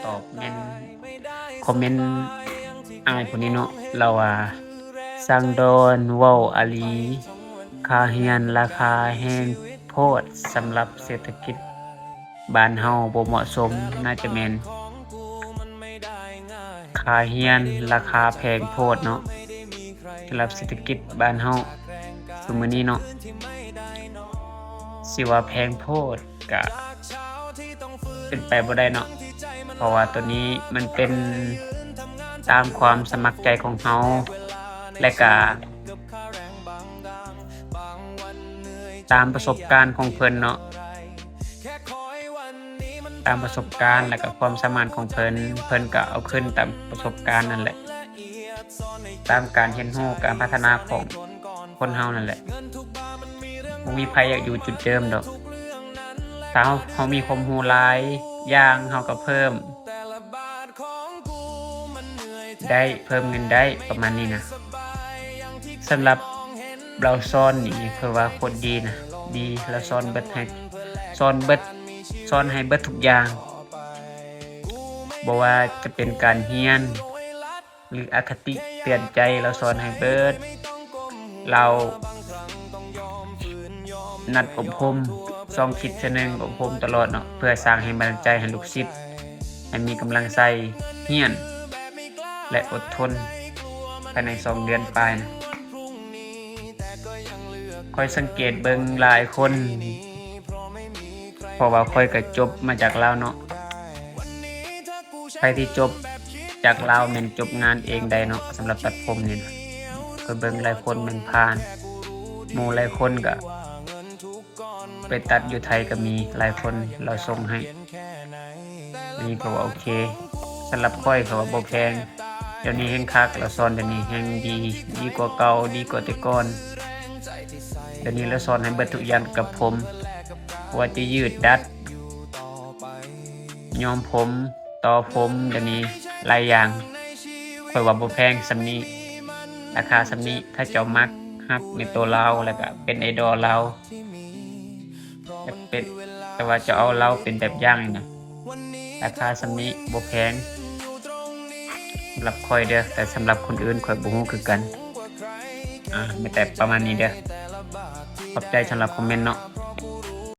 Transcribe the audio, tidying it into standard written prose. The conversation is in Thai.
ตอบเมนคอมเมนต์อ้ายผู้นี้เนาะเราว่าสั่งดอนเว้าอะหลีค่าเรียนราคาแพงโพดสำหรับเศรษฐกิจบ้านเฮาบ่เหมาะสมน่าจะแม่นค่าเรียนราคาแพงโพดเนาะสำหรับเศรษฐกิจบ้านเฮาซุมื้อนี้เนาะสิว่าแพงโพดก็เป็นไปบ่ได้เนาะเพราะว่าตัวนี้มันเป็นตามความสมัครใจของเฮาและก็ตามประสบการณ์ของเพิ่นเนาะตามประสบการณ์และก็ความสามารถของเพิ่นก็เอาขึ้นตามประสบการณ์นั่นแหละตามการเรียนรู้การพัฒนาของคนเฮานั่นแหละบ่มีไผอยากอยู่จุดเดิมดอกถ้าเฮามีความรู้หลายอย่างเฮาก็เพิ่มได้เพิ่มเงินได้ประมาณนี้นะสำหรับเราสอนนี่เพิ่นว่าโคตรดีนะดีเราสอนเบิดให้สอนเบิดสอนให้เบิดทุกอย่างบ่ว่าจะเป็นการเรียนหรืออคติเตือนใจเราสอนให้เบิดเรานัดอบรม2คิดเทื่อนึงอบรมตลอดเนาะเพื่อสร้างแรงบันดาลใจให้ลูกศิษย์ให้มีกำลังใจเรียนและอดทนภายใน2เดือนปลายนะค่อยสังเกตเบิ่งหลายคนเพราะว่าค่อยก็จบมาจากลาวเนาะใครที่จบจากลาวแม่นจบงานเองได้เนาะสำหรับตัดผมนี่นะก็เบิ่งหลายคนแม่นผ่านหมู่หลายคนก็ไปตัดอยู่ไทยก็มีหลายคนเราส่งให้นี่ก็ว่าโอเคสำหรับค่อยก็ว่าบ่แพงเดี๋ยวนี้แฮงคักเราสอนเดี๋ยวนี้แฮงดีกว่าเก่าดีกว่าแต่ก่อนเดี๋ยวนี้เราสอนให้เบิดทุกอย่างกับผมว่าจะยืดดัดย้อมผมต่อผมเดี๋ยวนี้หลายอย่างค่อยว่าบ่แพงส่ำนี้ราคาส่ำนี้ถ้าเจ้ามักฮักในตัวเราแล้วก็เป็นไอดอลเราเป็นแต่ว่าจะเอาเราเป็นแบบอย่างนี่นะราคาส่ำนี้บ่แพงสำหรับค่อยเด้อแต่สำหรับคนอื่นค่อยบ่ฮู้คือกันมีแต่ประมาณนี้เด้อขอบใจสำหรับคอมเมนต์เนาะ